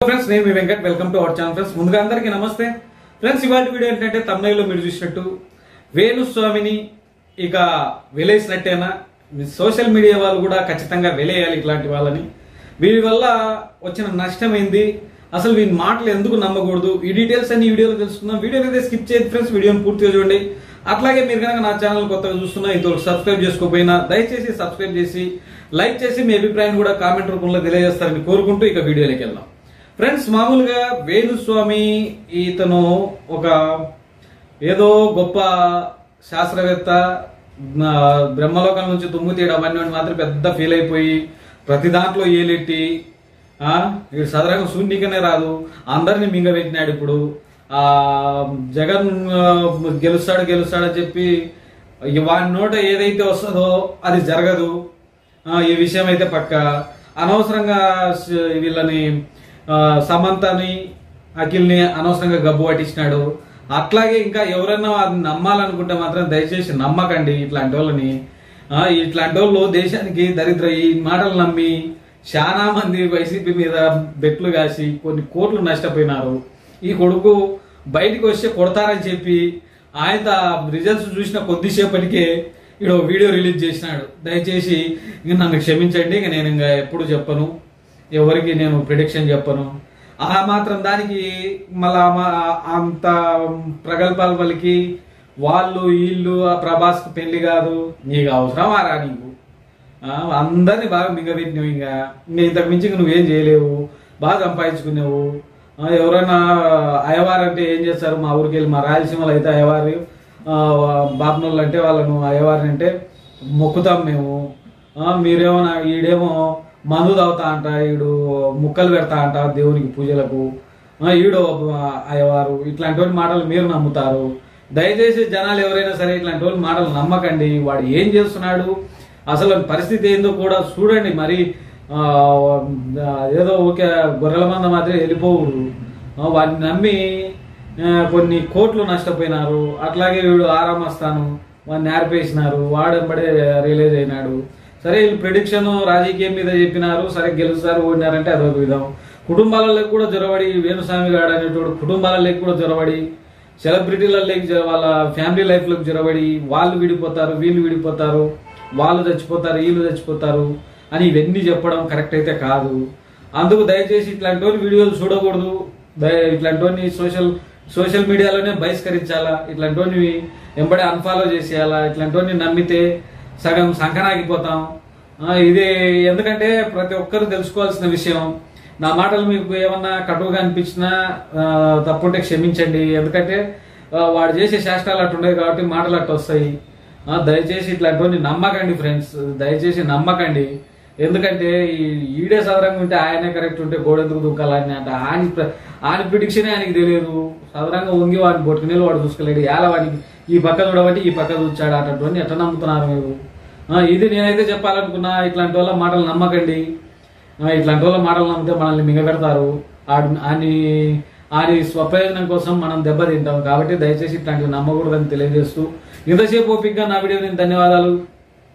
friends నేను మీ Venkat welcome to our channel friends ముందుగా అందరికీ నమస్తే ఫ్రెండ్స్ ఇవాళ వీడియో ఏంటంటే తమిళలో మీరు చూసినట్టు వేణుస్వామిని ఇక వెలేసినట్టేనా సోషల్ మీడియా వాళ్ళు కూడా ఖచ్చితంగా వెలేయాలి ఇట్లాంటి వాళ్ళని వీరి వల్ల వచ్చిన నష్టం ఏంది అసలు వీరి మాటలు ఎందుకు నమ్మకూడదు ఈ డీటెయిల్స్ అన్ని వీడియోలో తెలుసుకుందాం వీడియోని అయితే స్కిప్ చేయదు ఫ్రెండ్స్ వీడియోని పూర్తిగా చూడండి అట్లాగే మీరు కనుక నా ఛానల్ కొత్తగా చూస్తున్నా ఇంతవరకు సబ్స్క్రైబ్ చేసుకోకపోయినా దయచేసి సబ్స్క్రైబ్ చేసి లైక్ చేసి మీ అభిప్రాయాన్ని కూడా కామెంట్ రూపంలో తెలియజేస్తారని కోరుకుంటూ ఇక వీడియోలోకి వెళ్దాం ఫ్రెండ్స్ మామూలుగా వేణుస్వామి ఇతను ఒక ఏదో గొప్ప శాస్త్రవేత్త బ్రహ్మలోకం నుంచి తుమ్ము తీయడం అవన్నీ మాత్రం పెద్ద ఫీల్ అయిపోయి ప్రతి దాంట్లో ఏలెట్టి వీడు సదరంగా శూన్యకనే రాదు అందరినీ మింగబెట్టినాడు ఇప్పుడు జగన్ గెలుస్తాడని చెప్పి వాడి నోట ఏదైతే వస్తుందో అది జరగదు ఈ విషయం అయితే పక్క అనవసరంగా వీళ్ళని సమంతని అఖిల్ని అనవసరంగా గబ్బు పట్టించినాడు అట్లాగే ఇంకా ఎవరైనా అది నమ్మాలనుకుంటే మాత్రం దయచేసి నమ్మకండి ఇట్లాంటి వాళ్ళని ఇట్లాంటి వాళ్ళు దేశానికి దరిద్ర ఈ మాటలు నమ్మి చాలా మంది వైసీపీ మీద బెట్లు కాసి కొన్ని కోట్లు నష్టపోయినారు ఈ కొడుకు బయటికి వస్తే కొడతారని చెప్పి ఆయన రిజల్ట్స్ చూసిన కొద్దిసేపటికే ఈడో వీడియో రిలీజ్ చేసినాడు దయచేసి ఇంక నన్ను క్షమించండి ఇక నేను ఇంకా ఎప్పుడు చెప్పను ఎవరికి నేను ప్రిడిక్షన్ చెప్పను ఆ మాత్రం దానికి మళ్ళా అంత ప్రగల్భాల వాళ్ళకి వాళ్ళు వీళ్ళు ఆ ప్రభాస్ పెళ్లి కాదు నీకు అవసరం ఆరా నీకు అందరినీ బాగా మింగబెట్టినావు ఇంకా ఇంతకు మించి నువ్వేం చేయలేవు బాగా సంపాదించుకునేవు ఎవరైనా అయ్యవారు అంటే ఏం చేస్తారు మా ఊరికి వెళ్ళి మా రాయలసీమలో అయితే అయ్యవారు బాపనోళ్ళు అంటే వాళ్ళను అయ్యవారిని అంటే మొక్కుతాం మేము మీరేమో ఈడేమో మందు తాగుతా అంట ఈడు ముక్కలు పెడతా అంట దేవునికి పూజలకు ఈడో అయ్యవారు ఇట్లాంటి వాళ్ళ మాటలు మీరు నమ్ముతారు దయచేసి జనాలు ఎవరైనా సరే ఇట్లాంటి వాళ్ళ మాటలు నమ్మకండి వాడు ఏం చేస్తున్నాడు అసలు పరిస్థితి ఏందో కూడా చూడండి మరి ఏదో ఓకే గొర్రెల మంద మాత్రం వెళ్ళిపోవుడు వాడిని నమ్మి కొన్ని కోట్లు నష్టపోయినారు అట్లాగే వీడు ఆరామస్తాను వాడిని నేర్పేసినారు వాడెంబడే రిలీజ్ అయినాడు సరే వీళ్ళు ప్రిడిక్షన్ రాజకీయం మీద చెప్పినారు సరే గెలుస్తారు ఓడినారంటే అదొక విధం కుటుంబాలలోకి కూడా జొరబడి వేణుస్వామి గారు అనేటోడు కుటుంబాలలోకి కూడా జొరబడి సెలబ్రిటీలలోకి వాళ్ళ ఫ్యామిలీ లైఫ్లోకి జొరబడి వాళ్ళు విడిపోతారు వీళ్ళు విడిపోతారు వాళ్ళు చచ్చిపోతారు వీళ్ళు చచ్చిపోతారు అని ఇవన్నీ చెప్పడం కరెక్ట్ అయితే కాదు అందుకు దయచేసి ఇట్లాంటి వీడియోలు చూడకూడదు ఇట్లాంటి సోషల్ మీడియాలోనే బహిష్కరించాలా ఇట్లాంటి ఎంబడే అన్ఫాలో చేసేయాలా ఇట్లాంటి నమ్మితే సగం సంకనాగిపోతాం ఇదే ఎందుకంటే ప్రతి ఒక్కరు తెలుసుకోవాల్సిన విషయం నా మాటలు మీకు ఏమన్నా కటువుగా అనిపించినా తప్పుంటే క్షమించండి ఎందుకంటే వాడు చేసే శాస్త్రాలు అట్టుండేవి కాబట్టి మాటలు అట్టు వస్తాయి దయచేసి ఇట్లాంటివన్నీ నమ్మకండి ఫ్రెండ్స్ దయచేసి నమ్మకండి ఎందుకంటే ఈడే సదరంగా ఉంటే ఆయనే కరెక్ట్ ఉంటే గోడెందుకు దుంకాలని అంటే ఆయన ప్రిడిక్షనే ఆయనకి తెలియదు సదరంగా వంగి వాడిని బొట్టుకునేది వాడు చూసుకోలేడు ఎలా వాడికి ఈ పక్క చూడబట్టి ఈ పక్క చూచాడు అటువంటి ఎట్లా నమ్ముతున్నారు మీరు ఇది నేనైతే చెప్పాలనుకున్నా ఇట్లాంటి వాళ్ళ మాటలు నమ్మకండి ఇట్లాంటి వాళ్ళ మాటలు నమ్మితే మనల్ని మింగపెడతారు ఆయన స్వప్రయోజనం కోసం మనం దెబ్బతింటాం కాబట్టి దయచేసి ఇట్లాంటివి నమ్మకూడదని తెలియజేస్తూ ఇంతసేపు ఓపికగా నా వీడియో ధన్యవాదాలు